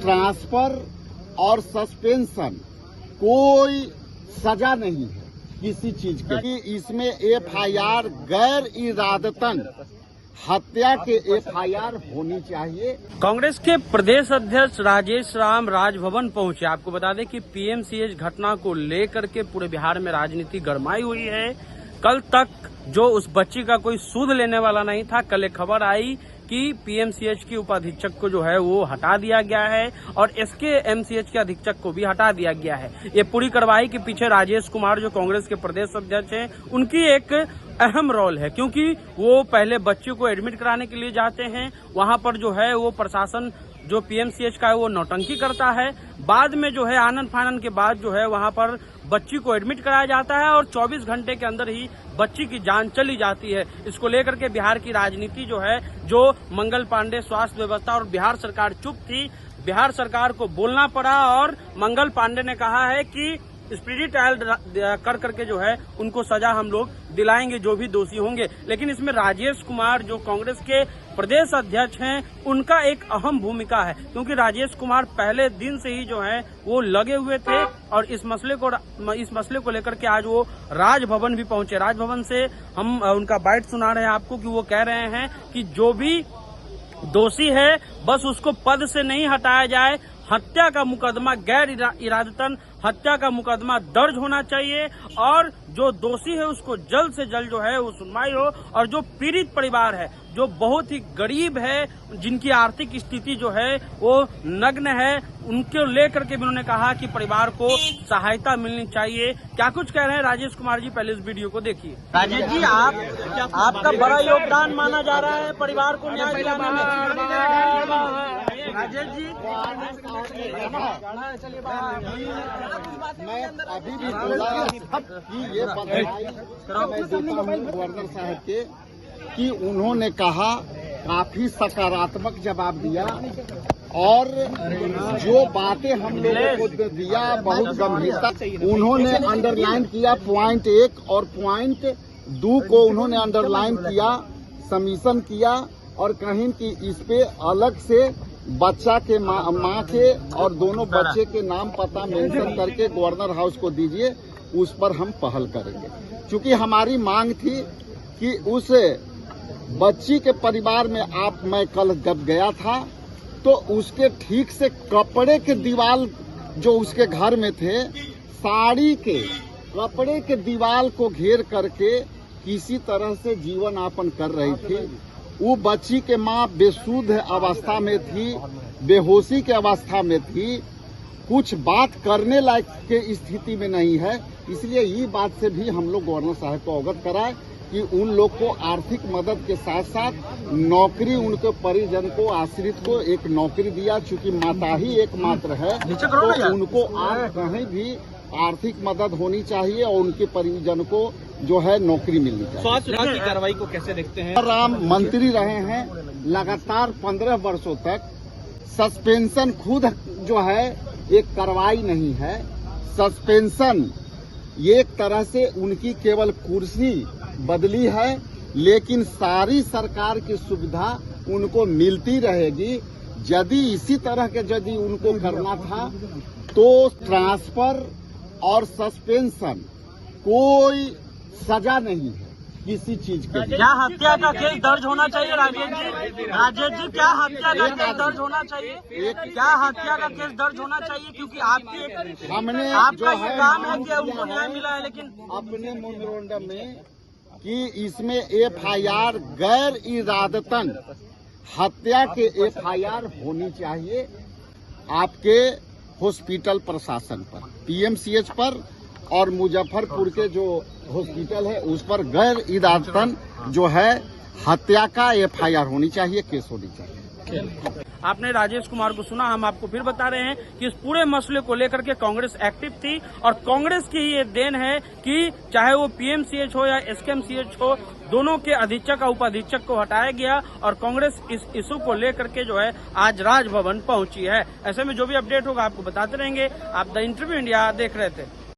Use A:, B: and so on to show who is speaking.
A: Transfer और suspension कोई सजा नहीं है किसी चीज के, कि इसमें एफआईआर गैर इरादतन हत्या के एफआईआर होनी चाहिए।
B: कांग्रेस के प्रदेश अध्यक्ष राजेश राम राजभवन पहुंचे। आपको बता दें कि पीएमसीएच घटना को लेकर के पूरे बिहार में राजनीति गरमाई हुई है। कल तक जो उस बच्ची का कोई सूद लेने वाला नहीं था, कल एक खबर आई कि पीएमसीएच के उपाधीक्षक को जो है वो हटा दिया गया है और एसकेएमसीएच के अधीक्षक को भी हटा दिया गया है। ये पूरी कार्रवाई के पीछे राजेश कुमार जो कांग्रेस के प्रदेश अध्यक्ष हैं, उनकी एक अहम रोल है, क्योंकि वो पहले बच्चे को एडमिट कराने के लिए जाते हैं। वहां पर जो है वो प्रशासन जो पीएमसीएच का है वो नौटंकी करता है। बाद में जो है आनन फानन के बाद जो है वहां पर बच्ची को एडमिट कराया जाता है और 24 घंटे के अंदर ही बच्ची की जान चली जाती है। इसको लेकर के बिहार की राजनीति जो है, जो मंगल पांडे स्वास्थ्य व्यवस्था और बिहार सरकार चुप थी, बिहार सरकार को बोलना पड़ा और मंगल पांडे ने कहा है कि स्पीडी ट्रायल कर करके जो है उनको सजा हम लोग दिलाएंगे जो भी दोषी होंगे। लेकिन इसमें राजेश कुमार जो कांग्रेस के प्रदेश अध्यक्ष हैं, उनका एक अहम भूमिका है, क्योंकि राजेश कुमार पहले दिन से ही जो है वो लगे हुए थे और इस मसले को लेकर के आज वो राजभवन भी पहुंचे। राजभवन से हम उनका बाइट सुना रहे हैं आपको कि वो कह रहे हैं कि जो भी दोषी है बस उसको पद से नहीं हटाया जाए, हत्या का मुकदमा गैर इरादतन हत्या का मुकदमा दर्ज होना चाहिए और जो दोषी है उसको जल्द से जल्द जो है वो सुनवाई हो। और जो पीड़ित परिवार है, जो बहुत ही गरीब है, जिनकी आर्थिक स्थिति जो है वो नग्न है, उनको लेकर के भी उन्होंने कहा कि परिवार को सहायता मिलनी चाहिए। क्या कुछ कह रहे हैं राजेश कुमार जी, पहले इस वीडियो को देखिए। राजेश जी, आपका बड़ा योगदान माना जा रहा है परिवार को न्याय दिलाने में। राजेश जी,
A: मैं अभी भी बोला कि ये बधाई मैं देता हूँ गवर्नर साहब के कि उन्होंने कहा, काफी सकारात्मक जवाब दिया और जो बातें हम लोगों को दिया बहुत गंभीरता उन्होंने अंडरलाइन किया। पॉइंट 1 और पॉइंट 2 को उन्होंने अंडरलाइन किया, सबमिशन किया और कहीं कि इस पे अलग से बच्चा के माँ के और दोनों बच्चे के नाम पता मेंशन करके गवर्नर हाउस को दीजिए, उस पर हम पहल करेंगे। क्योंकि हमारी मांग थी कि उस बच्ची के परिवार में मैं कल जब गया था तो उसके ठीक से कपड़े के दीवार जो उसके घर में थे, साड़ी के कपड़े के दीवार को घेर करके किसी तरह से जीवन यापन कर रही थी। वो बच्ची के माँ बेसुध अवस्था में थी, बेहोशी के अवस्था में थी, कुछ बात करने लायक के स्थिति में नहीं है। इसलिए ये बात से भी हम लोग गवर्नर साहब को अवगत कराए कि उन लोग को आर्थिक मदद के साथ साथ नौकरी, उनके परिजन को, आश्रित को एक नौकरी दिया। चूंकि माता ही एकमात्र है तो उनको आज कहीं भी आर्थिक मदद होनी चाहिए और उनके परिजन को जो है नौकरी मिलनी चाहिए।
B: स्वास्थ्य विभाग की कार्रवाई को कैसे देखते हैं?
A: राम मंत्री रहे हैं लगातार 15 वर्षों तक। सस्पेंशन खुद जो है एक कार्रवाई नहीं है, सस्पेंशन एक तरह से उनकी केवल कुर्सी बदली है, लेकिन सारी सरकार की सुविधा उनको मिलती रहेगी। यदि इसी तरह के यदि उनको करना था तो ट्रांसफर और सस्पेंशन कोई सजा नहीं है किसी चीज के।
B: क्या हत्या का केस दर्ज होना चाहिए राजेश जी? राजेश जी, क्या हत्या का केस दर्ज होना चाहिए? क्या हत्या का केस दर्ज होना चाहिए? क्योंकि
A: हमने
B: आपका ये काम है कि उनको न्याय मिला है, लेकिन
A: अपने मेमोरेंडम में कि इसमें एफआईआर गैर इरादतन हत्या के एफआईआर होनी चाहिए आपके हॉस्पिटल प्रशासन पर, पीएमसीएच पर और मुजफ्फरपुर के जो हॉस्पिटल है उस पर गैर इरादतन जो है हत्या का एफआईआर होनी चाहिए, केस होनी चाहिए।
B: आपने राजेश कुमार को सुना। हम आपको फिर बता रहे हैं कि इस पूरे मसले को लेकर के कांग्रेस एक्टिव थी और कांग्रेस की ये देन है कि चाहे वो पीएमसीएच हो या एसकेएमसीएच हो, दोनों के अधीक्षक और उपाधीक्षक को हटाया गया और कांग्रेस इस इशू को लेकर के जो है आज राजभवन पहुंची है। ऐसे में जो भी अपडेट होगा आपको बताते रहेंगे। आप द इंटरव्यू इंडिया देख रहे थे।